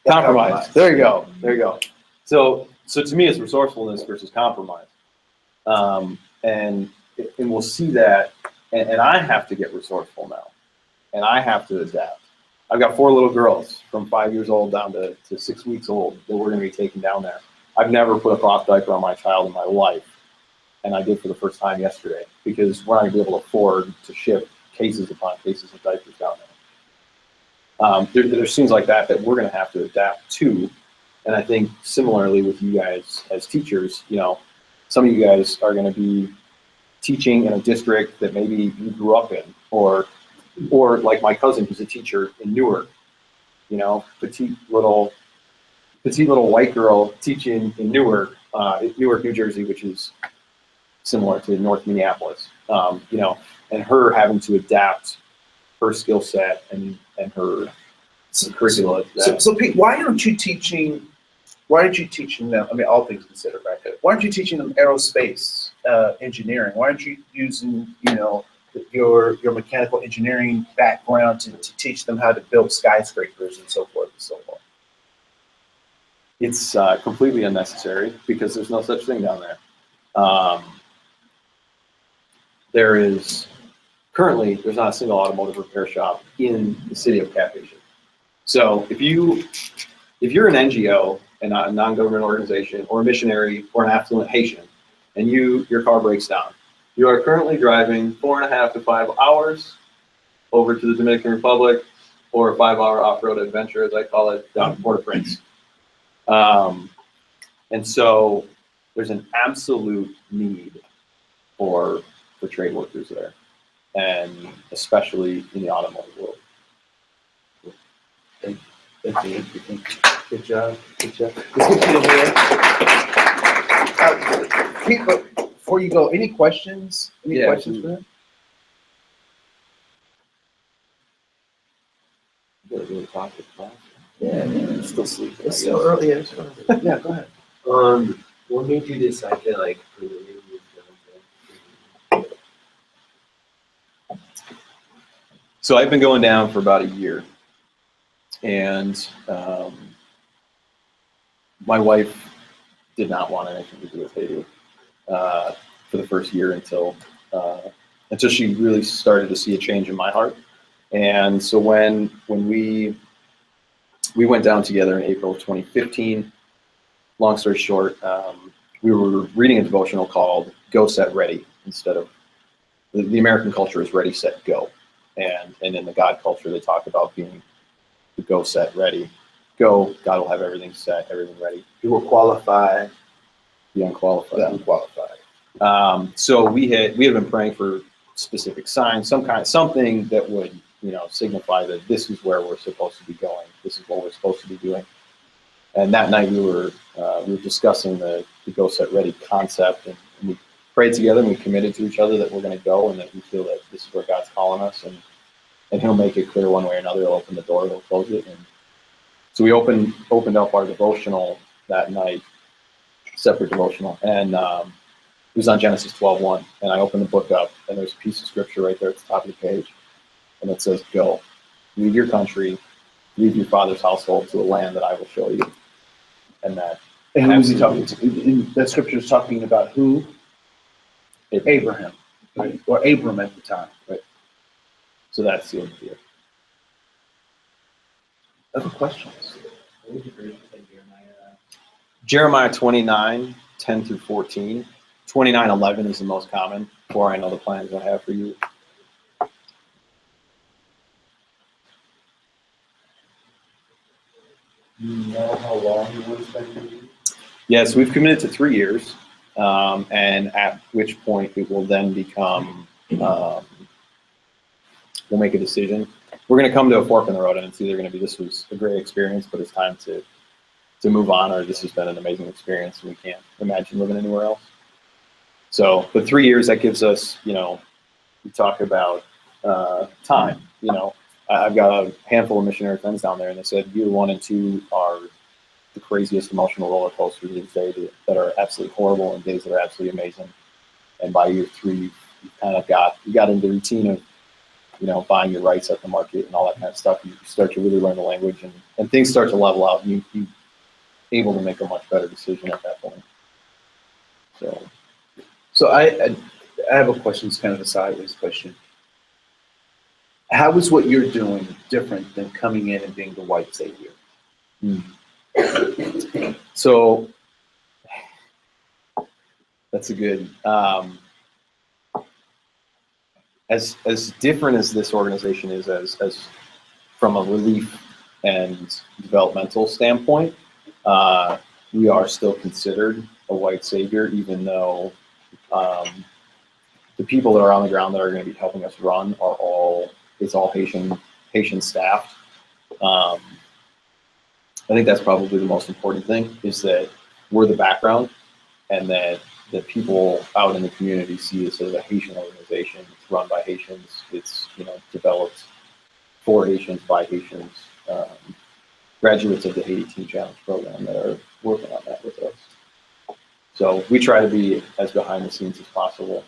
Compromise. There you go. There you go. So to me, it's resourcefulness versus compromise. And we'll see that. And I have to get resourceful now. And I have to adapt. I've got 4 little girls from 5 years old down to 6 weeks old that we're going to be taking down there. I've never put a cloth diaper on my child in my life. And I did for the first time yesterday because we're not going to be able to afford to ship cases upon cases of diapers down there. There's things like that we're going to have to adapt to. And I think similarly with you guys as teachers, you know, some of you guys are going to be teaching in a district that maybe you grew up in, or like my cousin who's a teacher in Newark, you know, petite little white girl teaching in Newark, New Jersey, which is similar to North Minneapolis, you know, and her having to adapt her skill set and her curricula. So Pete, why aren't you teaching them, I mean, all things considered, right? Why aren't you teaching them aerospace engineering? Why aren't you using, you know, your mechanical engineering background to teach them how to build skyscrapers and so forth and so on? It's completely unnecessary because there's no such thing down there. There's not a single automotive repair shop in the city of Cap Haitien. So if you're an NGO and a non-government organization or a missionary or an affluent Haitian, and your car breaks down, you are currently driving 4.5 to 5 hours over to the Dominican Republic, or a 5-hour off-road adventure, as I call it, down to Port-au-Prince. And so there's an absolute need for trade workers there, and especially in the automotive world. Thank you. Good job. Let's get Pete over here. Pete, before you go, any questions? Any Yeah, questions for him? Really, really talk to the class. Yeah, yeah. Still sleeping. It's still early. Yeah, yeah, go ahead. What made you decide to like pursue this So I've been going down for about a year, and my wife did not want anything to do with Haiti for the first year until she really started to see a change in my heart. And so when we went down together in April of 2015, long story short, we were reading a devotional called Go, Set, Ready, instead of the American culture is ready, set, go. And in the God culture, they talk about being the go, set, ready. Go, God will have everything set, everything ready. You will qualify The unqualified. the unqualified. So we had been praying for specific signs, something that would, signify that this is where we're supposed to be going. This is what we're supposed to be doing. And that night we were discussing the Go, Set, Ready concept, and we prayed together and we committed to each other that we're going to go and that we feel that this is where God's calling us, and He'll make it clear one way or another. He'll open the door, He'll close it. And so we opened up our devotional that night, separate devotional, and it was on Genesis 12:1. And I opened the book up, and there's a piece of scripture right there at the top of the page, and it says, "Go, leave your country, leave your father's household to a land that I will show you." And that. And who was he talking to? That scripture is talking about who? Abraham, right? Or Abram at the time. Right. So that's the idea. Other questions? What would you version of Jeremiah? Jeremiah 29:10-14. 29:11 is the most common. For I know the plans I have for you. You know how long you want to spend with you? Yes, we've committed to 3 years, and at which point it will then become, we'll make a decision. We're going to come to a fork in the road, and it's either going to be this was a great experience, but it's time to move on, or this has been an amazing experience and we can't imagine living anywhere else. So, but 3 years, that gives us, we talk about time. I've got a handful of missionary friends down there, and they said year 1 and 2 are the craziest emotional roller coasters these days that are absolutely horrible and days that are absolutely amazing. And by year 3, you kind of got into the routine of, buying your rights at the market and all that kind of stuff. You start to really learn the language, and things start to level out, and you're able to make a much better decision at that point. So I have a question. It's kind of a sideways question. How is what you're doing different than coming in and being the white savior? So that's a good, as different as this organization is as from a relief and developmental standpoint, we are still considered a white savior, even though the people that are on the ground that are going to be helping us run it's all Haitian staffed. I think that's probably the most important thing, is that we're the background, and that people out in the community see this as a Haitian organization. It's run by Haitians. It's developed for Haitians, by Haitians, graduates of the Haiti Teen Challenge program that are working on that with us. So we try to be as behind the scenes as possible.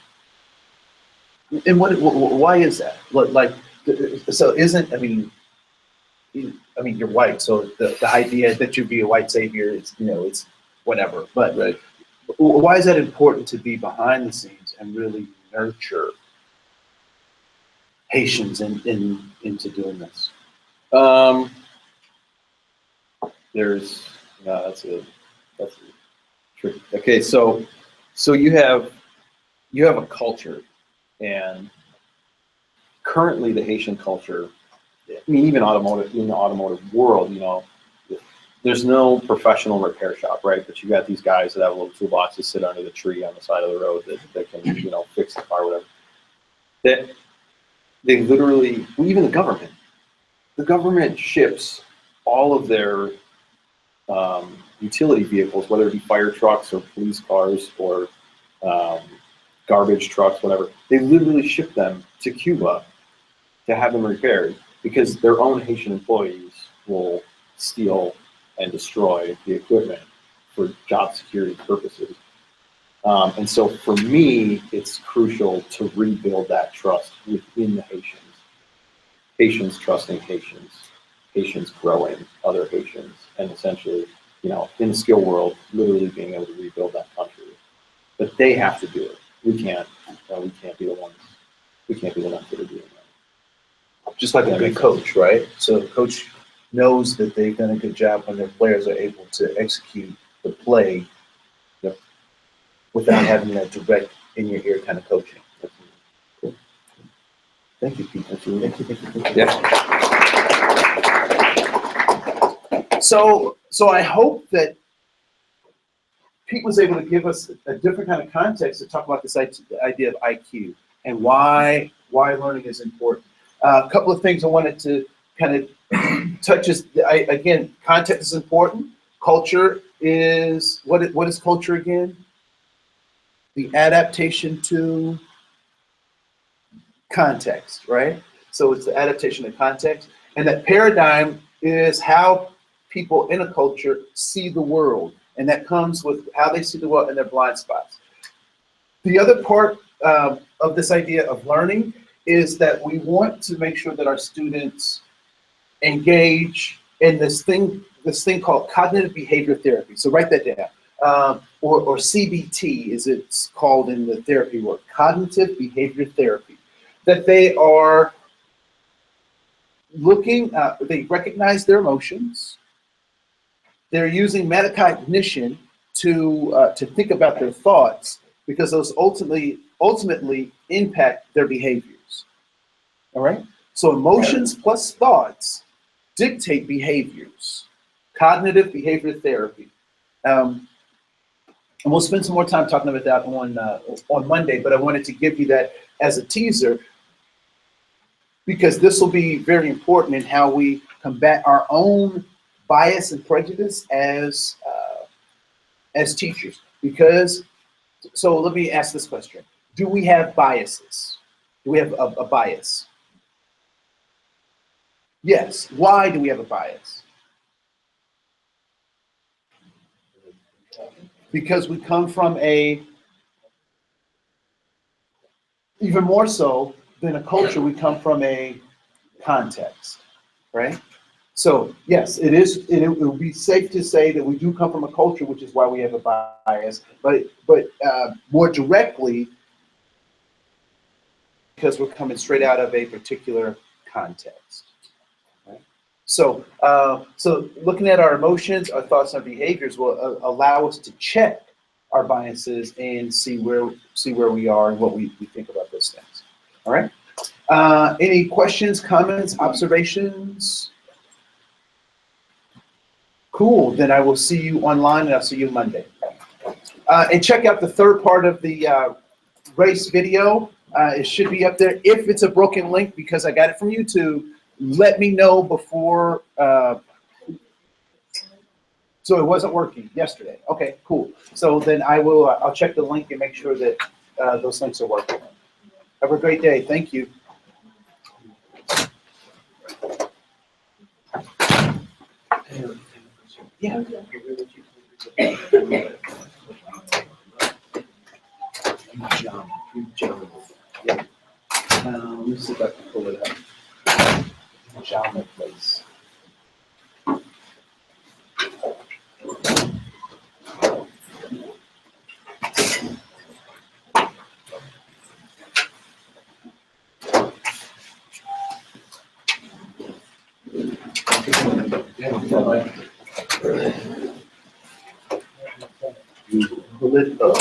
And why is that? So you're white, so the idea that you'd be a white savior is, it's whatever. But Right. Why is that important to be behind the scenes and really nurture Haitians into doing this? That's a trick. Okay, so you have a culture, and currently the Haitian culture, even in the automotive world, there's no professional repair shop, right? But you got these guys that have a little toolbox to sit under the tree on the side of the road that can, fix the car, whatever. That they literally, even the government ships all of their utility vehicles, whether it be fire trucks or police cars or garbage trucks, whatever. They literally ship them to Cuba to have them repaired because their own Haitian employees will steal and destroy the equipment for job security purposes. And so for me, it's crucial to rebuild that trust within the Haitians. Haitians trusting Haitians, Haitians growing other Haitians, and essentially, you know, in the skill world, literally being able to rebuild that country. But they have to do it. We can't. We can't be the ones. We can't be the ones that are doing that. Just like a good coach, right? So the coach knows that they've done a good job when their players are able to execute the play without having that direct in your ear kind of coaching. Cool. Thank you, Pete. Thank you. Yeah. So I hope that Pete was able to give us a different kind of context to talk about this idea of IQ and why learning is important. A couple of things I wanted to kind of touch is, again, context is important. Culture is, what is culture again? The adaptation to context, right? So it's the adaptation to context. And that paradigm is how people in a culture see the world. And that comes with how they see the world and their blind spots. The other part of this idea of learning is that we want to make sure that our students engage in this thing called cognitive behavior therapy. So write that down. Or CBT, as it's called in the therapy work, cognitive behavior therapy. That they are looking, they recognize their emotions. They're using metacognition to think about their thoughts, because those ultimately impact their behaviors. All right? So emotions plus thoughts dictate behaviors. Cognitive behavior therapy. And we'll spend some more time talking about that on Monday, but I wanted to give you that as a teaser, because this will be very important in how we combat our own bias and prejudice as teachers. Because, so let me ask this question. Do we have biases? Do we have a bias? Yes. Why do we have a bias? Because we come from even more so than a culture, we come from a context, right? So yes, it would be safe to say that we do come from a culture, which is why we have a bias, but more directly, because we're coming straight out of a particular context. Right? So looking at our emotions, our thoughts, our behaviors will allow us to check our biases and see where we are and what we think about those things. All right. Any questions, comments, observations? Cool. Then I will see you online, and I'll see you Monday. And check out the third part of the race video. It should be up there. If it's a broken link because I got it from YouTube, let me know before. So it wasn't working yesterday. Okay, cool. So then I'll check the link and make sure that those links are working. Have a great day. Thank you. Yeah. Good job. Yeah. Let me see if I can pull it up. Jama place. You pull it up.